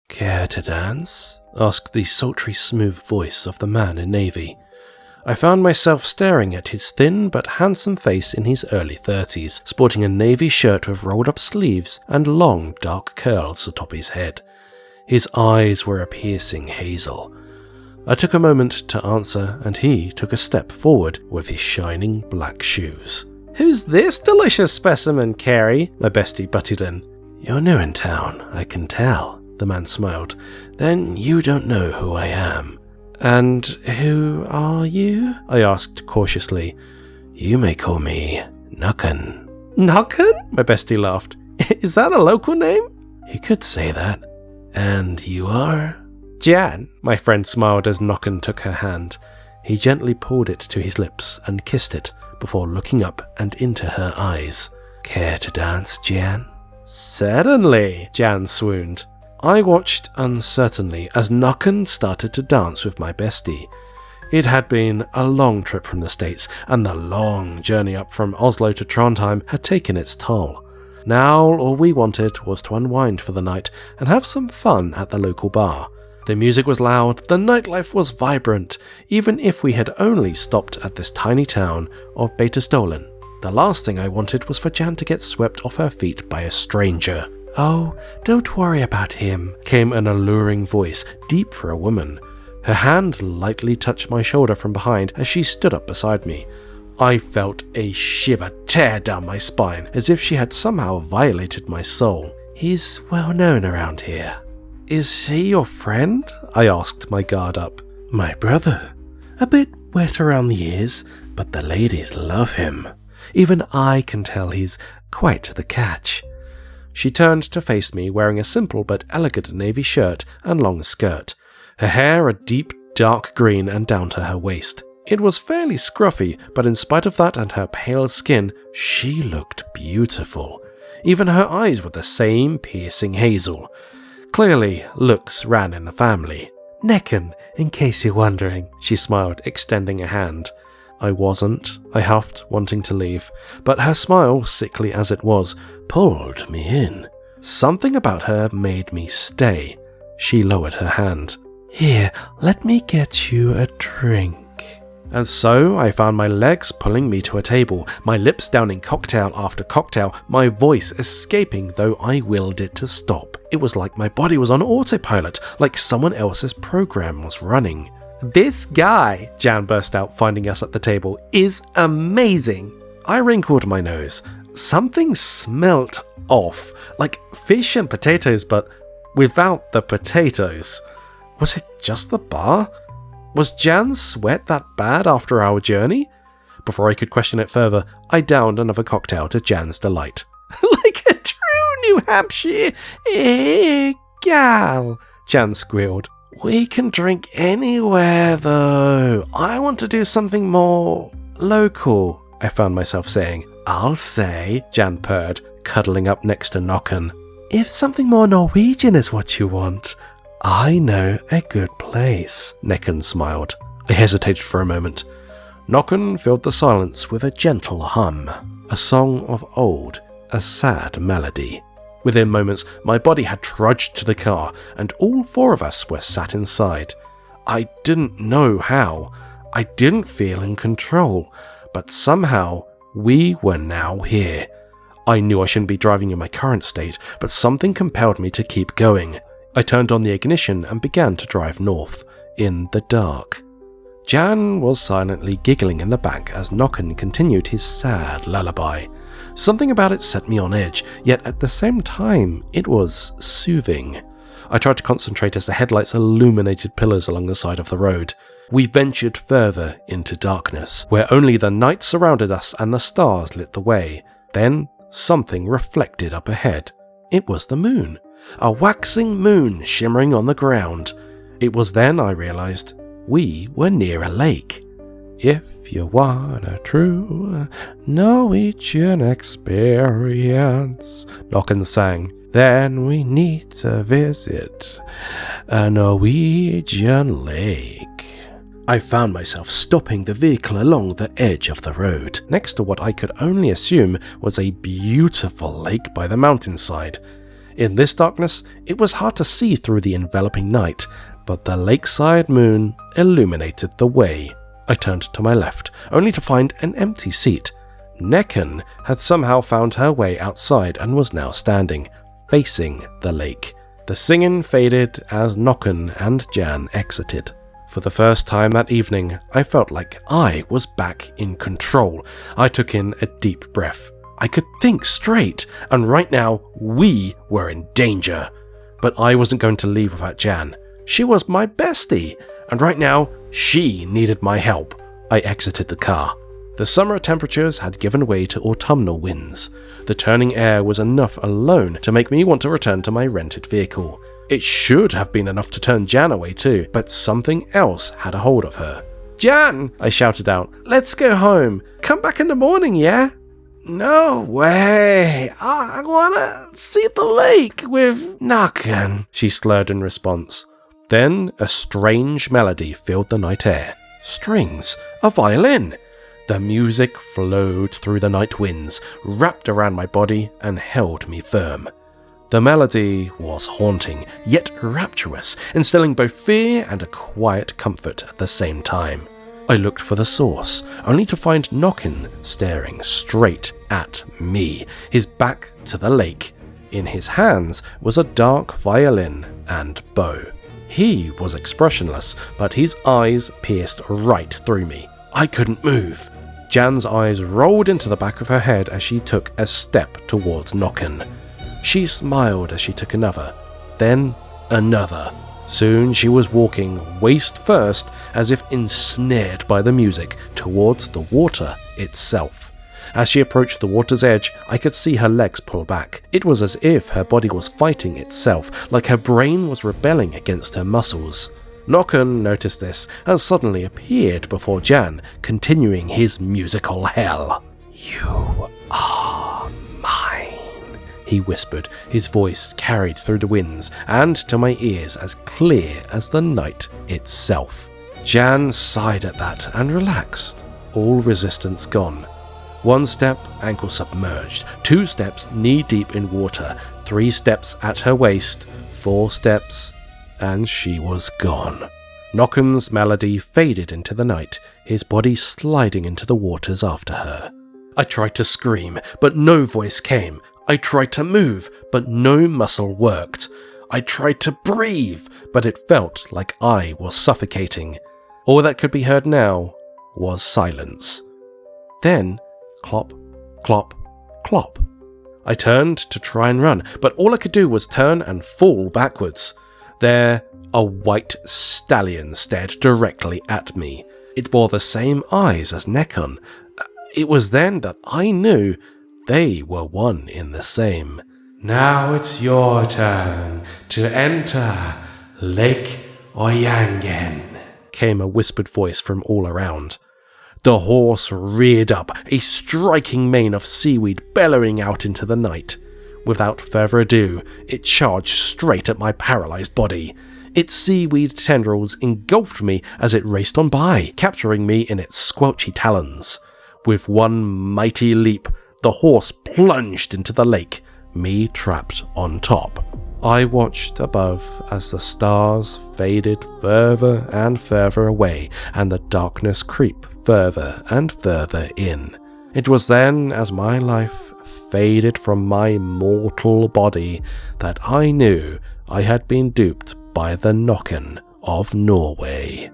"Care to dance?" asked the sultry smooth voice of the man in navy. I found myself staring at his thin but handsome face in his early 30s, sporting a navy shirt with rolled-up sleeves and long, dark curls atop his head. His eyes were a piercing hazel. I took a moment to answer, and he took a step forward with his shining black shoes. "Who's this delicious specimen, Carrie?" my bestie butted in. "You're new in town, I can tell," the man smiled. "Then you don't know who I am." "And who are you?" I asked cautiously. "You may call me Nøkken." "Nøkken?" my bestie laughed. "Is that a local name?" "You could say that. And you are?" "Jan," my friend smiled as Nøkken took her hand. He gently pulled it to his lips and kissed it before looking up and into her eyes. "Care to dance, Jan?" "Certainly," Jan swooned. I watched uncertainly as Nøkken started to dance with my bestie. It had been a long trip from the States, and the long journey up from Oslo to Trondheim had taken its toll. Now all we wanted was to unwind for the night and have some fun at the local bar. The music was loud, the nightlife was vibrant, even if we had only stopped at this tiny town of Beitostølen. The last thing I wanted was for Jan to get swept off her feet by a stranger. "Oh, don't worry about him," came an alluring voice, deep for a woman. Her hand lightly touched my shoulder from behind as she stood up beside me. I felt a shiver tear down my spine, as if she had somehow violated my soul. "He's well known around here." "Is he your friend?" I asked, my guard up. "My brother. A bit wet around the ears, but the ladies love him. Even I can tell he's quite the catch." She turned to face me, wearing a simple but elegant navy shirt and long skirt. Her hair a deep, dark green and down to her waist. It was fairly scruffy, but in spite of that and her pale skin, she looked beautiful. Even her eyes were the same piercing hazel. Clearly, looks ran in the family. "Näcken, in case you're wondering," she smiled, extending a hand. I wasn't, I huffed, wanting to leave, but her smile, sickly as it was, pulled me in. Something about her made me stay. She lowered her hand. "Here, let me get you a drink." And so I found my legs pulling me to a table, my lips downing cocktail after cocktail, my voice escaping though I willed it to stop. It was like my body was on autopilot, like someone else's program was running. "This guy," Jan burst out, finding us at the table, "is amazing." I wrinkled my nose. Something smelt off, like fish and potatoes, but without the potatoes. Was it just the bar? Was Jan's sweat that bad after our journey? Before I could question it further, I downed another cocktail to Jan's delight. "Like a true New Hampshire gal," Jan squealed. "We can drink anywhere, though. I want to do something more local," I found myself saying. "I'll say," Jan purred, cuddling up next to Nøkken. "If something more Norwegian is what you want, I know a good place," Näcken smiled. I hesitated for a moment. Nøkken filled the silence with a gentle hum, a song of old, a sad melody. Within moments, my body had trudged to the car, and all four of us were sat inside. I didn't know how. I didn't feel in control, but somehow we were now here. I knew I shouldn't be driving in my current state, but something compelled me to keep going. I turned on the ignition and began to drive north, in the dark. Jan was silently giggling in the back as Nøkken continued his sad lullaby. Something about it set me on edge, yet at the same time, it was soothing. I tried to concentrate as the headlights illuminated pillars along the side of the road. We ventured further into darkness, where only the night surrounded us and the stars lit the way. Then, something reflected up ahead. It was the moon. A waxing moon shimmering on the ground. It was then I realized we were near a lake. "If you want a true Norwegian experience," Nøkken sang, "then we need to visit a Norwegian lake." I found myself stopping the vehicle along the edge of the road, next to what I could only assume was a beautiful lake by the mountainside. In this darkness, it was hard to see through the enveloping night, but the lakeside moon illuminated the way. I turned to my left, only to find an empty seat. Näcken had somehow found her way outside and was now standing, facing the lake. The singing faded as Nøkken and Jan exited. For the first time that evening, I felt like I was back in control. I took in a deep breath. I could think straight, and right now, we were in danger. But I wasn't going to leave without Jan. She was my bestie, and right now, she needed my help. I exited the car. The summer temperatures had given way to autumnal winds. The turning air was enough alone to make me want to return to my rented vehicle. It should have been enough to turn Jan away too, but something else had a hold of her. "Jan!" I shouted out. "Let's go home. Come back in the morning, yeah?" "No way. I wanna see the lake with Näcken," she slurred in response. Then a strange melody filled the night air. Strings. A violin. The music flowed through the night winds, wrapped around my body, and held me firm. The melody was haunting, yet rapturous, instilling both fear and a quiet comfort at the same time. I looked for the source, only to find Nøkken staring straight at me, his back to the lake. In his hands was a dark violin and bow. He was expressionless, but his eyes pierced right through me. I couldn't move. Jan's eyes rolled into the back of her head as she took a step towards Nøkken. She smiled as she took another, then another. Soon she was walking, waist first, as if ensnared by the music, towards the water itself. As she approached the water's edge, I could see her legs pull back. It was as if her body was fighting itself, like her brain was rebelling against her muscles. Nøkken noticed this and suddenly appeared before Jan, continuing his musical hell. "You are mine," he whispered, his voice carried through the winds and to my ears as clear as the night itself. Jan sighed at that and relaxed, all resistance gone. 1 step, ankle submerged, 2 steps knee-deep in water, 3 steps at her waist, 4 steps, and she was gone. Nøkken's melody faded into the night, his body sliding into the waters after her. I tried to scream, but no voice came. I tried to move, but no muscle worked. I tried to breathe, but it felt like I was suffocating. All that could be heard now was silence. Then, clop, clop, clop. I turned to try and run, but all I could do was turn and fall backwards. There, a white stallion stared directly at me. It bore the same eyes as Näcken. It was then that I knew they were one in the same. "Now it's your turn to enter Lake Oyangen," came a whispered voice from all around. The horse reared up, a striking mane of seaweed bellowing out into the night. Without further ado, it charged straight at my paralyzed body. Its seaweed tendrils engulfed me as it raced on by, capturing me in its squelchy talons. With one mighty leap, the horse plunged into the lake, me trapped on top. I watched above as the stars faded further and further away and the darkness creep further and further in. It was then, as my life faded from my mortal body, that I knew I had been duped by the Nøkken of Norway.